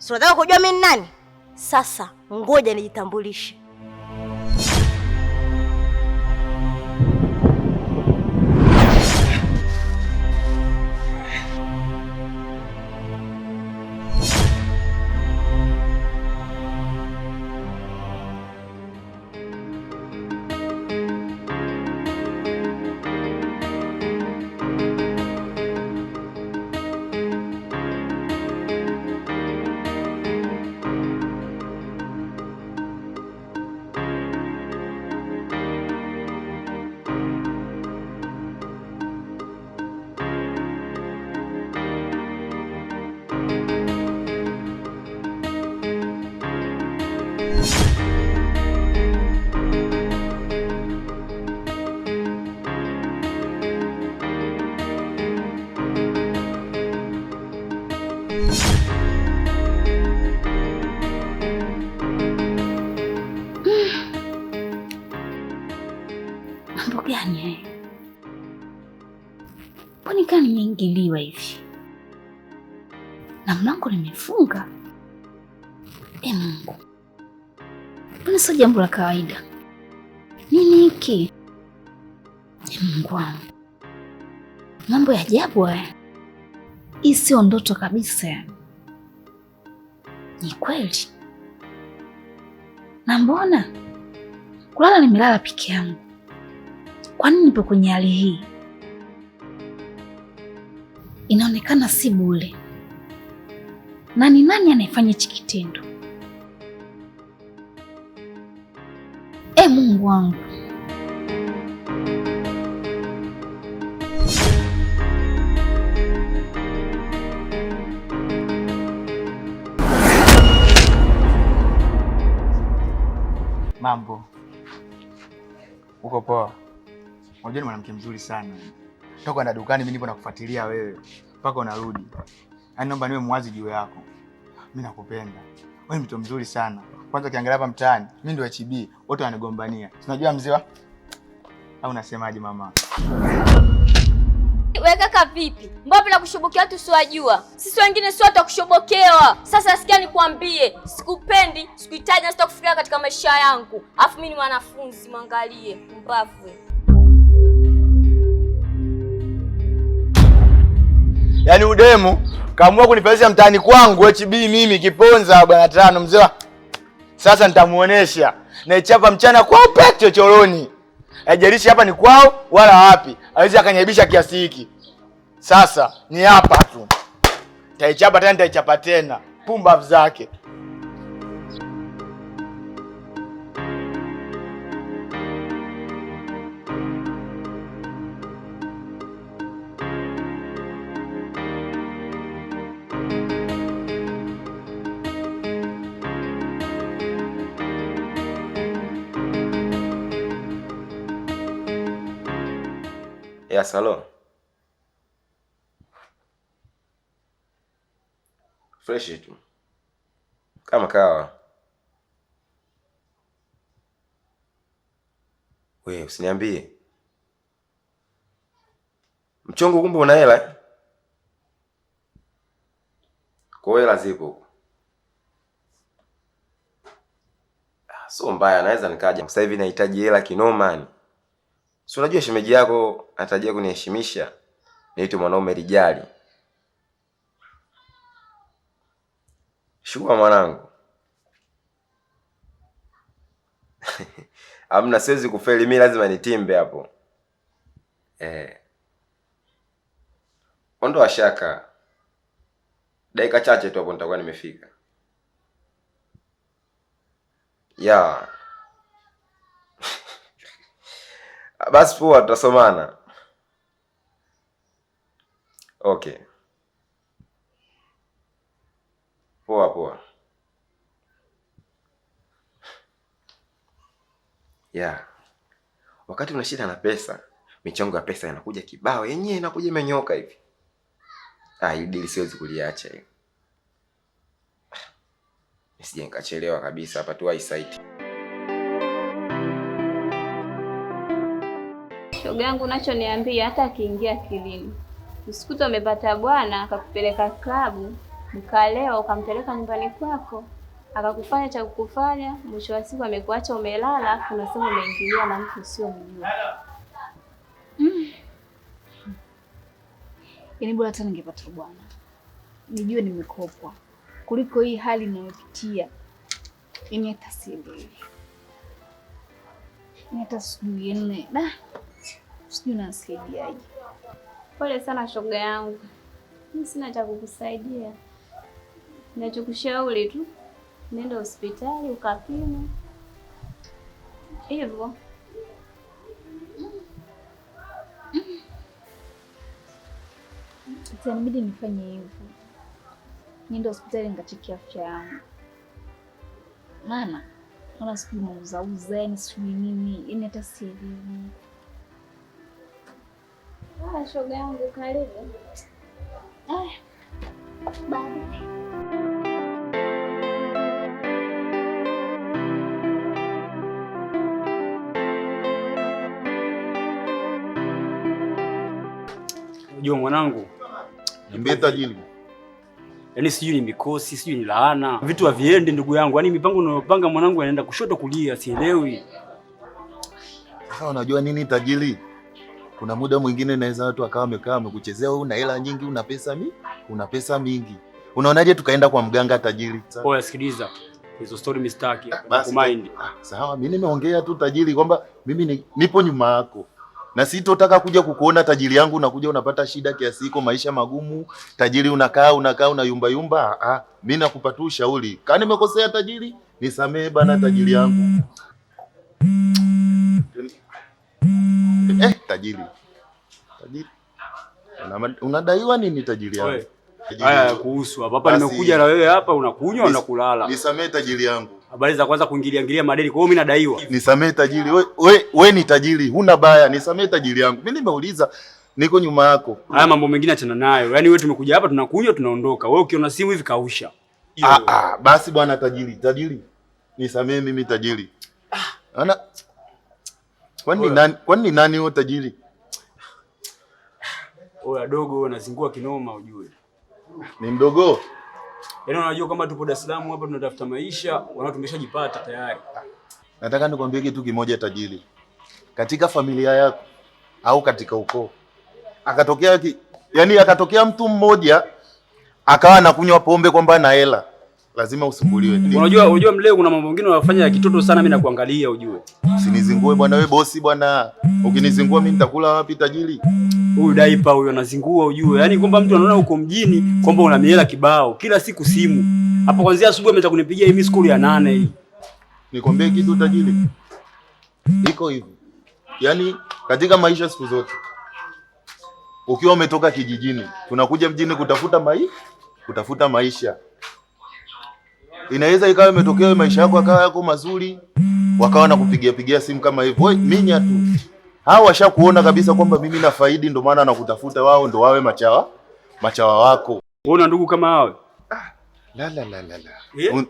Si unataka kujua mimi ni nani? Sasa ngoja nijitambulishe. Mambo gani haya? Mbona kama nimeingiliwa hivi? Na mlango nimefunga. Mungu. Mbona sio jambo la kawaida? Nini hiki? Mungu wangu. Mambo ya ajabu haya. Hii sio ndoto kabisa. Ni kweli. Na mbona kulala nimelala peke yangu? Kwa nini nipo kwenye hali hii? Inaonekana si bure. Na ni nani anayefanya hiki kitendo? Mungu wangu. Mambo. Uko poa? Unajua ni mwanamke mzuri sana. Toka na dukani mimi nipo nakufuatilia wewe mpaka unarudi. Yaani naomba niwe mwazi juu yako. Mimi nakupenda. Wewe ni mtu mzuri sana. Kwanza ukiangalia hapa mtaani, mimi ndio HB, wote wanigombania. Unajua mzee wa? Au unasemaje mama? Wewe kaka vipi? Mbona bila kushobokewa watu usiwajua? Sisi wengine sio watu wa kushobokewa. Sasa sikia nikwambie, sikupendi, sikuhitaji na sitakufikiria katika maisha yangu. Alafu mimi ni mwanafunzi, mwangalie, mbavu. Yaani udemu kaamua kunipeleka mtaani kwangu HB mimi kiponza bwana tano mzee wa. Sasa nitamuonesha. Na ichapa mchana kwao peke chochoroni. Haijalishi hapa ni kwao wala wapi. Hawezi akanyaibisha kiasi hiki. Sasa ni hapa tu. Nitaichapa tena. Pumbavu zake. Ya salo. Fresh tu. Kama kawa. Wewe usiniambie. Mchongo kumbe una hela? Kwa hela zipo. So mbaya naweza nikaja. Sasa hivi nahitaji hela kinoma ni. Si unajua shemeji yako atajia kuniheshimisha. Niite mwanaume rijali. Shukua mwanangu. Amna siwezi kufeli, mimi lazima nitimbe hapo. Ondoa shaka. Dakika chache tu hapo nitakuwa nimefika. Ya. Basi poa tutasomana. Okay. Poa. Ya. Wakati una shida na pesa, michongo ya pesa inakuja kibao, yenyewe inakuja imenyoka hivi. Hii deal siwezi kuliacha hiyo. Nisije nikachelewa kabisa hapa tu site. Shoga yangu unachoniambia hata akiingia akilini. Usikute umepata bwana akakupeleka klabu, ukalewa ukampeleka nyumbani kwako, akakufanya cha kukufanya, mwisho wa siku amekuacha umelala, afu unasema umeingilia na mtu sio mjua. Yaani bora hata ningepata bwana, nijue nimekopwa kuliko hii hali ninayopitia. Yaani hata sielewi, hata sijui ene sijui nasaidiaje. Pole sana shoga yangu, mimi sina cha kukusaidia. Ninachokushauri tu nenda hospitali ukapime hivyo. Itanibidi nifanye hivyo, niende hospitali nikacheki afya yangu, maana naona sijui mauzauza, yaani sijui nini, yaani hata sielewi. Shoga yangu karibu. Bye. Unajua mwanangu, niambie tajiri. Yaani sijui ni mikosi, sijui ni laana. Vitu haviendi ndugu yangu. Yaani mipango unayopanga mwanangu inaenda kushoto kulia, sielewi. Sasa unajua nini tajiri? Kuna muda mwingine naweza watu akawa wamekaa wamekuchezea wewe, una hela nyingi, una pesa mingi. Unaonaje tukaenda kwa mganga tajiri? Oya sikiliza. Hizo story mistaki kumind. Sawa, mimi nimeongea tu tajiri kwamba mimi nipo nyuma yako. Na sitotaka kuja kukuona tajiri yangu unakuja unapata shida kiasi hiko, maisha magumu, tajiri unakaa una yumba. Mimi nakupa tu ushauri. Kama nimekosea tajiri, nisamee bana tajiri yangu. Tajiri. Unadaiwa nini tajiri yangu? Haya kuhusu hapa nimekuja na wewe hapa unakunywa unakulala. Nisamee tajiri yangu. Habari za kwanza kuingilia madeni. Kwa hiyo mimi nadaiwa. Nisamee tajiri. We ni tajiri, huna baya. Nisamee tajiri yangu. Mimi nimeuliza, niko nyuma yako. Haya mambo mengine achana nayo. Yaani wewe tumekuja hapa tunakunywa tunaondoka. Wewe ukiona simu hivi kausha. Basi bwana tajiri. Tajiri. Nisamee mimi tajiri. Ana Kwani nani wewe tajiri? Oya dogo unazingua kinoma ujue. Ni mdogo. Yaani unajua kama tupo Dar es Salaam hapa tunatafuta maisha, wanao tumeshajipata tayari. Nataka nikwambie kitu kimoja tajiri. Katika familia yako au katika ukoo akatokea mtu mmoja akawa anakunywa pombe kwamba ana hela, lazima usumbuliwe. Unajua mleo kuna mambo mengine unafanya ya kitoto sana, mimi nakuangalia ujue. Usinizingue bwana, wewe bosi bwana. Ukinizingua mimi nitakula wapi tajiri? Huyu daipa huyo anazingua ujue. Yaani kwamba mtu anaona uko mjini kwamba una miela kibao, kila siku simu. Hapo kuanzia asubuhi ameanza kunipigia hii school ya 8 hii. Nikwambie kitu tajiri. Iko hivi. Yaani katika maisha siku zote ukiwa umetoka kijijini, tunakuja mjini kutafuta maisha. Inaweza ikawa imetokea maisha yako akawa yako mazuri, wakawa na kupigia simu kama hivyo. Wewe minya tu. Hao washakuona kabisa kwamba mimi na faidi, ndio maana nakutafuta, wao ndio wawe machawa wako. Unaona ndugu kama hao? La. Yeah.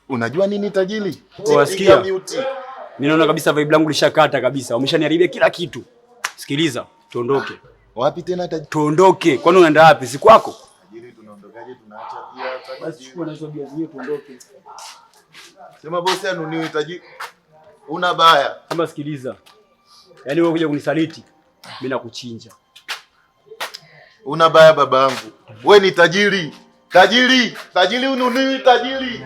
Unajua nini tajiri? Wasikia? Mimi naona kabisa vibe langu lishakata kabisa. Wameshaniharibia kila kitu. Sikiliza, tuondoke. Wapi tena tajiri? Tuondoke. Kwani unaenda wapi? Si kwako? Tajiri tunaondokaje? Tunaacha bia. Basi chukua na hizo bia zile tuondoke. Sema bosi anuniwe tajiri. Una baya. Kama sikiliza. Yaani wewe kuja kunisaliti, mimi nakuchinja. Una baya babangu. Wewe ni tajiri. Tajiri ununiwi tajiri.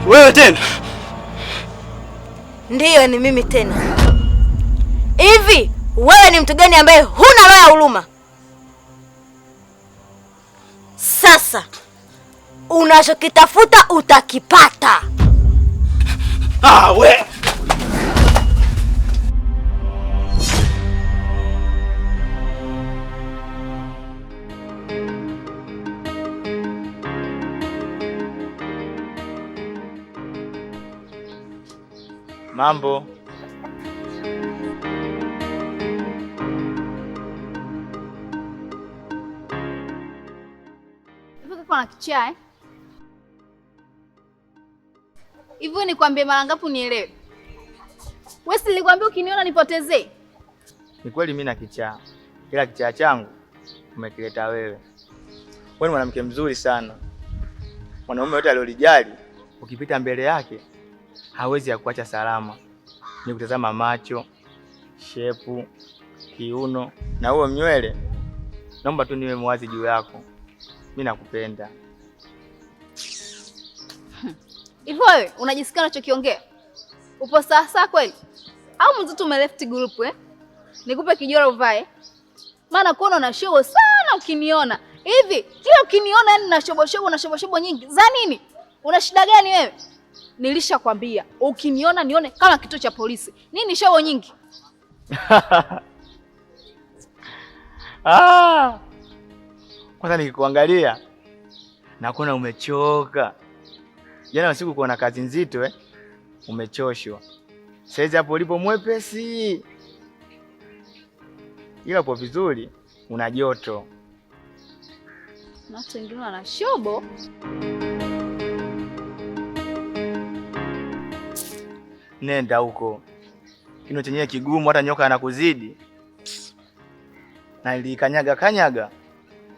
Wewe tena? Ndiyo, ni mimi tena. Hivi wewe ni mtu gani ambaye huna roho ya huruma? Sasa unachokitafuta utakipata. We. Mambo. Hivi kaka na kichaa eh? Hivi nikwambie mara ngapi unielewe? Wewe si nilikwambia ukiniona nipotezee? Ni kweli mimi na kichaa. Kila kichaa changu umekileta wewe. Wewe ni mwanamke mzuri sana. Mwanaume yote aliolijali ukipita mbele yake hawezi kukuacha salama. Ni kutazama macho, shepu, kiuno na huo mnywele. Naomba tu niwe mwazi juu yako. Mimi nakupenda. Hivi wewe unajisikia unachokiongea? Upo sawa kweli? Au mzito umeleft group eh? Nikupe kijora uvae? Maana kuona una show sana ukiniona. Hivi kila ukiniona yani na shobo nyingi. Za nini? Una shida gani wewe? Nilishakwambia ukiniona nione kama kituo cha polisi. Nini show nyingi? Kwanza nikikuangalia nakuona umechoka. Jana usiku kuona kazi nzito umechoshwa. Saizi hapo ulipo mwepesi. Ila upo vizuri, una joto. Na watu wengine wana shobo. Nenda huko. Kino chenyewe kigumu hata nyoka anakuzidi. Na ilikanyaga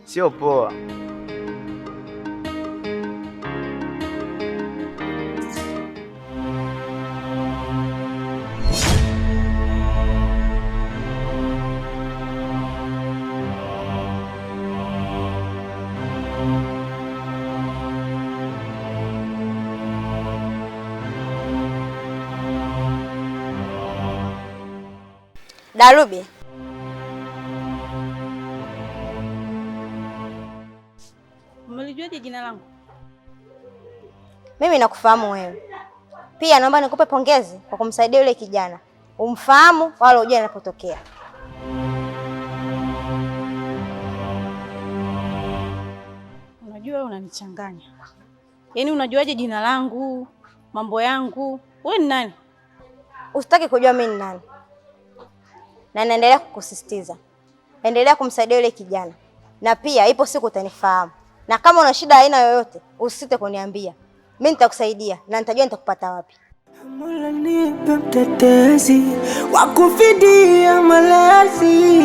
sio poa. Darubi. Umelijuaje jina langu? Mimi nakufahamu wewe. Pia naomba nikupe pongezi kwa kumsaidia yule kijana. Umfahamu wala ujue anapotokea. Unajua unanichanganya. Yaani unajuaje jina langu, mambo yangu? Wewe ni nani? Usitaki kujua mimi ni nani. Na naendelea kukusisitiza. Endelea kumsaidia yule kijana. Na pia ipo siku utanifahamu. Na kama una shida aina yoyote, usisite kuniambia. Mimi nitakusaidia na nitajua nitakupata wapi. Mola nipe mtetezi wa kufidia malazi,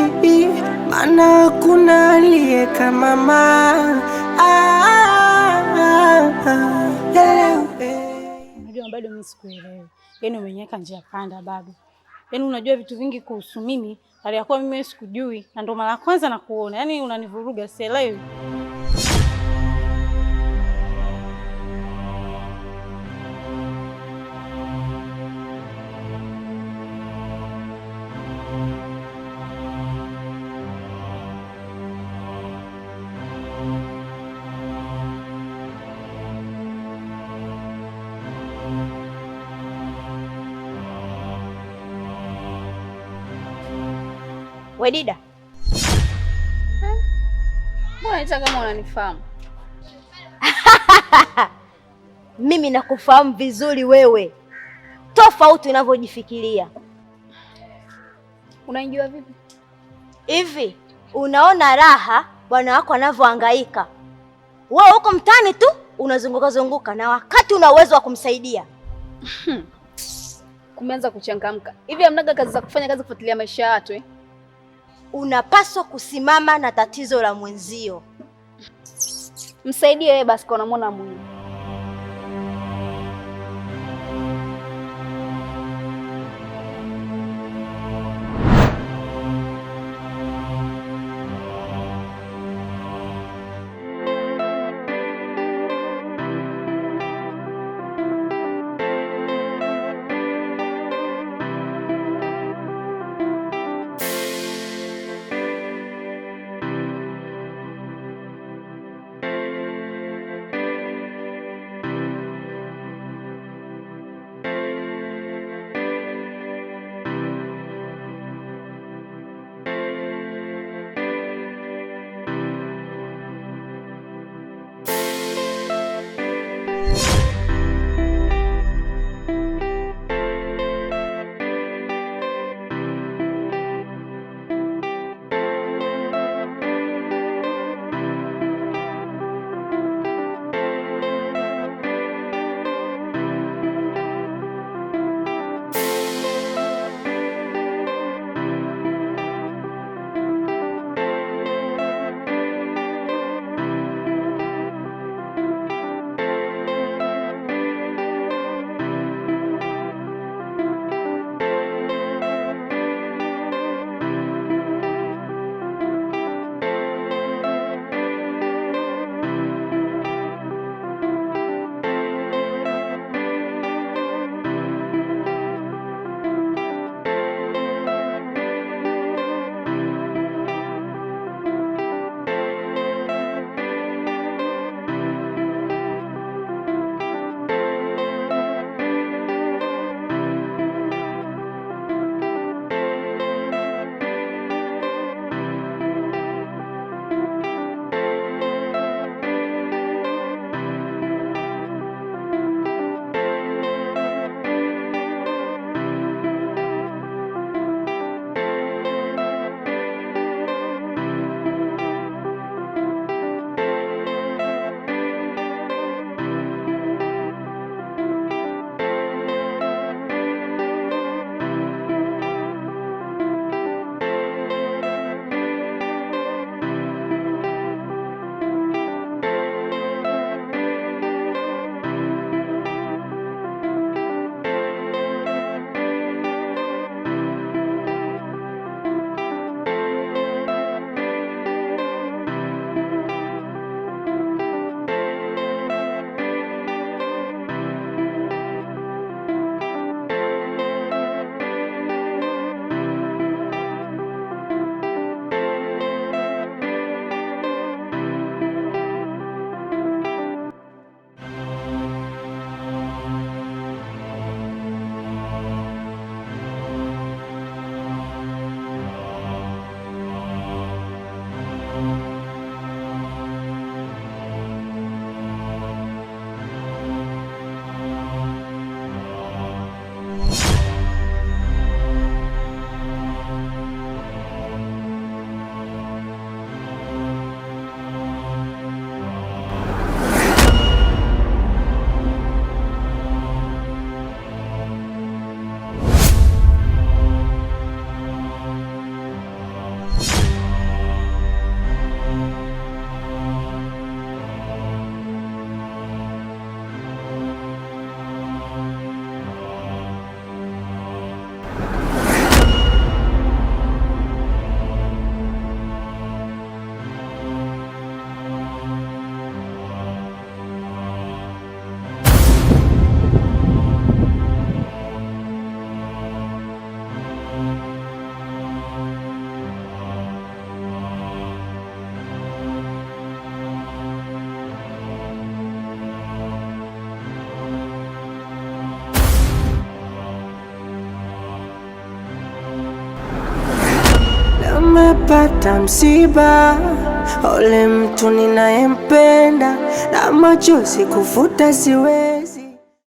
maana hakuna aliye kama mama. Unajua bado mimi sikuelewi. Yaani umeniweka njia panda bado. Yaani unajua vitu vingi kuhusu mimi, aliyakuwa mimi sikujui na ndo mara kwanza nakuona. Yaani unanivuruga sielewi. We Dida. Mbona unataka kama unanifahamu? Mimi nakufahamu vizuri wewe. Tofauti unavyojifikiria. Unanijua vipi? Hivi unaona raha bwana wako anavyohangaika. Wewe uko mtaani tu unazunguka na wakati una uwezo wa kumsaidia. Kumeanza kuchangamka. Hivi hamnaga kazi za kufanya, kazi kufuatilia maisha ya watu eh? Unapaswa kusimama na tatizo la mwenzio. Msaidie wewe basi kwa unamwona Mungu. nikipata msiba, ole mtu ninayempenda, na machozi kufuta siwe